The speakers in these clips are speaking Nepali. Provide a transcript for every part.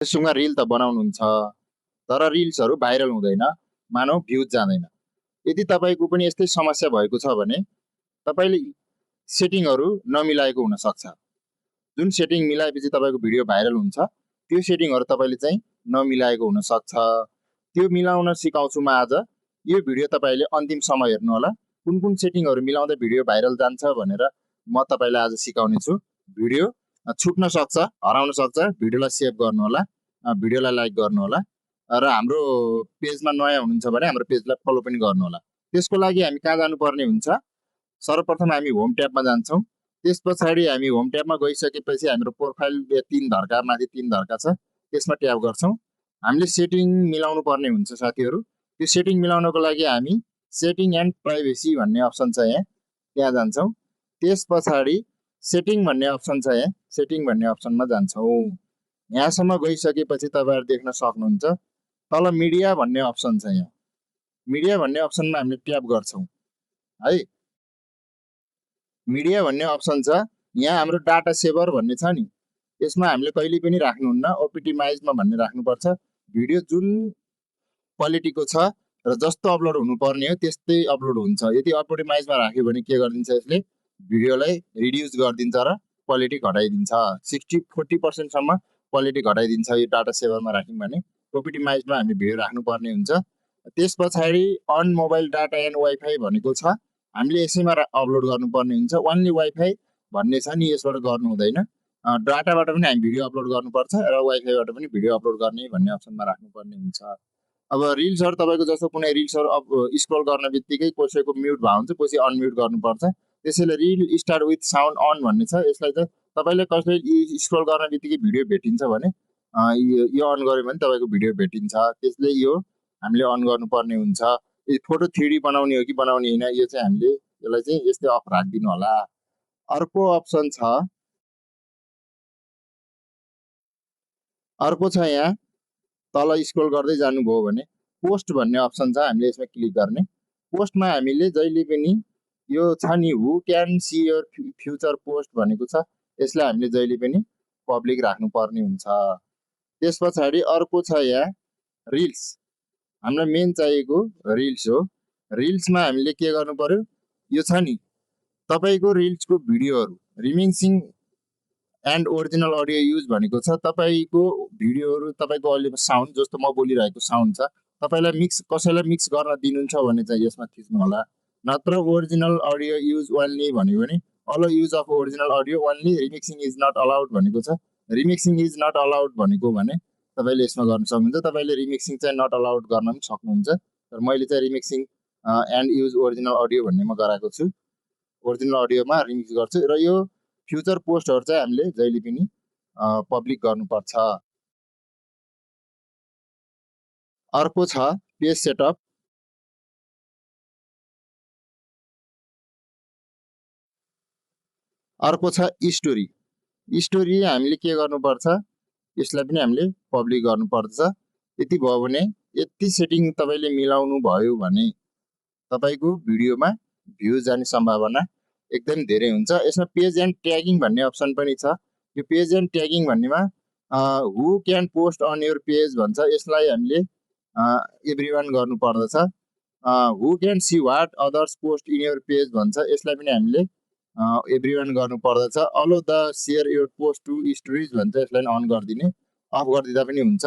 त्यससँग रिल त बनाउनुहुन्छ, तर रिल्सहरू भाइरल हुँदैन, मानव भ्युज जाँदैन। यदि तपाईँको पनि यस्तै समस्या भएको छ भने तपाईँले सेटिङहरू नमिलाएको हुनसक्छ। जुन सेटिङ मिलाएपछि तपाईँको भिडियो भाइरल हुन्छ त्यो सेटिङहरू तपाईँले चाहिँ नमिलाएको हुनसक्छ। त्यो मिलाउन सिकाउँछु म आज। यो भिडियो तपाईँले अन्तिमसम्म हेर्नु होला। कुन कुन सेटिङहरू मिलाउँदा भिडियो भाइरल जान्छ भनेर म तपाईँलाई आज सिकाउने छु। भिडियो छुट्न सक्छ, हराउन सक्छ, भिडियोलाई सेभ गर्नु होला, भिडियोलाई लाइक गर्नु होला र हाम्रो पेजमा नयाँ हुनुहुन्छ भने हाम्रो पेजलाई फलो पनि गर्नु होला। त्यसको लागि हामी कहाँ जानुपर्ने हुन्छ? सर्वप्रथम हामी होम ट्याबमा जान्छौँ। त्यस पछाडि हामी होम ट्याबमा गइसकेपछि हाम्रो प्रोफाइल तीन धर्का माथि तीन धर्का छ, त्यसमा ट्याब गर्छौँ। हामीले सेटिङ मिलाउनु पर्ने हुन्छ साथीहरू। त्यो सेटिङ मिलाउनको लागि हामी सेटिङ एन्ड प्राइभेसी भन्ने अप्सन छ यहाँ, त्यहाँ जान्छौँ। त्यस पछाडि सेटिङ भन्ने अप्सन छ यहाँ, सेटिङ भन्ने अप्सनमा जान्छौँ। यहाँसम्म गइसकेपछि तपाईँहरू देख्न सक्नुहुन्छ तल मिडिया भन्ने अप्सन छ यहाँ। मिडिया भन्ने अप्सनमा हामीले ट्याब गर्छौँ है। मिडिया भन्ने अप्सन छ यहाँ। हाम्रो डाटा सेभर भन्ने छ नि, यसमा हामीले कहिले पनि राख्नुहुन्न, ओपिटिमाइजमा भन्ने राख्नुपर्छ। भिडियो जुन क्वालिटीको छ र जस्तो अपलोड हुनुपर्ने हो त्यस्तै अपलोड हुन्छ। यदि ओपिटिमाइजमा राख्यो भने के गरिदिन्छ, यसले भिडियोलाई रिड्युस गरिदिन्छ र क्वालिटी घटाइदिन्छ। 60-40% सम्म क्वालिटी घटाइदिन्छ यो डाटा सेभरमा राख्यौँ भने। ओपिटिमाइजमा हामीले भिडियो राख्नुपर्ने हुन्छ। त्यस पछाडि on mobile data and wifi भनेको छ, हामीले यसैमा अपलोड गर्नुपर्ने हुन्छ। ओन्ली वाइफाई भन्ने छ नि, यसबाट गर्नु हुँदैन। डाटाबाट पनि हामी भिडियो अपलोड गर्नुपर्छ र वाइफाईबाट पनि भिडियो अपलोड गर्ने भन्ने अप्सनमा राख्नुपर्ने हुन्छ। अब रिल्सहरू तपाईँको जस्तो कुनै रिल्सहरू अब स्क्रोल गर्न बित्तिकै कसैको म्युट भयो भने चाहिँ कसै अनम्युट गर्नुपर्छ। त्यसैले reel start with sound on भन्ने छ, यसलाई चाहिँ तपाईँले कसै स्क्रोल गर्न बित्तिकै भिडियो भेटिन्छ भने यो अन गऱ्यो भने तपाईँको भिडियो भेटिन्छ। त्यसले यो हामीले अन गर्नुपर्ने हुन्छ। फोटो 3D बनाउने हो कि बनाउने होइन, यो चाहिँ हामीले यसलाई चाहिँ यस्तै अफ राखिदिनु होला। अर्को अप्सन छ, अर्को छ यहाँ तल स्क्रोल गर्दै जानुभयो भने पोस्ट भन्ने अप्सन छ, हामीले यसमा क्लिक गर्ने। पोस्टमा हामीले जहिले पनि यो छ नि हु can see your future post भनेको छ, यसलाई हामीले जहिले पनि पब्लिक राख्नुपर्ने हुन्छ। त्यस पछाडि अर्को छ यहाँ रिल्स। हामीलाई मेन चाहिएको रिल्स हो। रिल्समा हामीले के गर्नु पर्यो, यो छ नि तपाईँको रिल्सको भिडियोहरू रिमिक्सिङ एन्ड ओरिजिनल अडियो युज भनेको छ। तपाईँको भिडियोहरू तपाईँको अहिले साउन्ड जस्तो म बोलिरहेको साउन्ड छ, तपाईँलाई कसैलाई मिक्स गर्न दिनुहुन्छ भने चाहिँ यसमा थिच्नु होला। नत्र ओरिजिनल अडियो युज ओन्ली भन्यो भने allow use of original audio only, remixing is not allowed भनेको छ। रिमिक्सिङ इज नट अलाउड भनेको भने तपाईँले यसमा गर्न सक्नुहुन्छ। तपाईँले रिमिक्सिङ चाहिँ नट अलाउड गर्न पनि सक्नुहुन्छ, तर मैले चाहिँ रिमिक्सिङ एन्ड युज ओरिजिनल अडियो भन्नेमा गराएको छु। ओरिजिनल अडियोमा रिमिक्स गर्छु र यो फ्युचर पोस्टहरू चाहिँ हामीले जहिले पनि पब्लिक गर्नुपर्छ। अर्को छ पेज सेटअप। अर्को छ स्टोरी। स्टोरी हामीले के गर्नुपर्छ, यसलाई पनि हामीले पब्लिक गर्नुपर्छ। यति भयो भने, यति सेटिङ तपाईँले मिलाउनु भयो भने तपाईँको भिडियोमा भ्युज जाने सम्भावना एकदम धेरै हुन्छ। यसमा पेज एन्ड ट्यागिङ भन्ने अप्सन पनि छ। यो पेज एन्ड ट्यागिङ भन्नेमा who can post on your page भन्छ, यसलाई हामीले एभ्रिवान गर्नु पर्दछ। Who can see what others post in your page भन्छ, यसलाई पनि हामीले एभ्रिवान गर्नु पर्दछ। Allow the share your post to stories भन्छ, यसलाई अन गरिदिने, अफ गरिदिँदा पनि हुन्छ।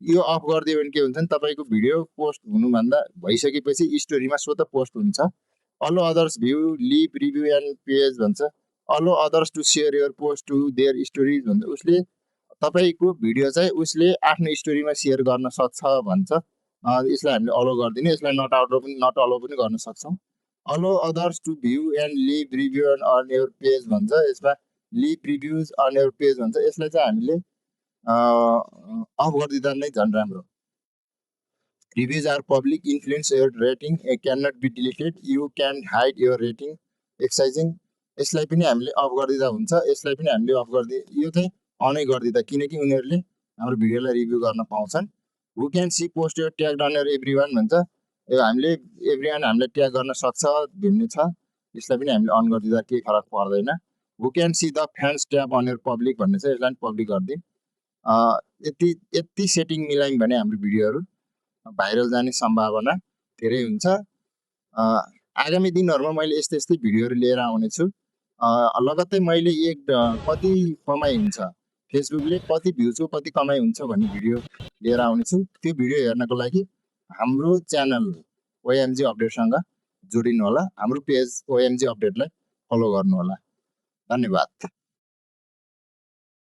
यो अफ गरिदियो भने के हुन्छ भने तपाईँको भिडियो पोस्ट हुनुभन्दा भइसकेपछि स्टोरीमा स्वतः पोस्ट हुन्छ। Allow others view leave review and page भन्छ, allow others to share your post to their stories भन्छ। उसले तपाईँको भिडियो चाहिँ उसले आफ्नो स्टोरीमा सेयर गर्न सक्छ भन्छ। यसलाई हामीले अलो गरिदिने, यसलाई नट अलो पनि गर्न सक्छौँ। Allow others to view and leave review on your page भन्छ, यसमा leave reviews on your page भन्छ, यसलाई चाहिँ हामीले अफ गरिदिँदा नै झन् राम्रो। Reviews are public influence your rating can not be deleted, you can hide your rating excising, यसलाई पनि हामीले अफ गरिदिँदा हुन्छ। यसलाई पनि हामीले अफ गरिदिए, यो चाहिँ अनै गरिदिँदा, किनकि उनीहरूले हाम्रो भिडियोलाई रिभ्यू गर्न पाउँछन्। Who can see post your tag on your everyone भन्छ, यो हामीले एभ्रिवान हामीले ट्याग गर्न सक्छ भन्ने छ, यसलाई पनि हामीले अन गरिदिँदा केही फरक पर्दैन। Who can see the fans tab on your public भन्ने छ, यसलाई पनि पब्लिक गरिदिउँ। यति यति सेटिङ मिलायौँ भने हाम्रो भिडियोहरू भाइरल जाने सम्भावना धेरै हुन्छ। आगामी दिनहरूमा मैले यस्तै यस्तै भिडियोहरू लिएर आउनेछु। लगत्तै मैले कति कमाइ हुन्छ, फेसबुकले कति भ्युजको कति कमाइ हुन्छ भन्ने भिडियो लिएर आउनेछु। त्यो भिडियो हेर्नको लागि हाम्रो च्यानल ओएमजी अपडेटसँग जोडिनु होला। हाम्रो पेज ओएमजी अपडेटलाई फलो गर्नु होला। धन्यवाद।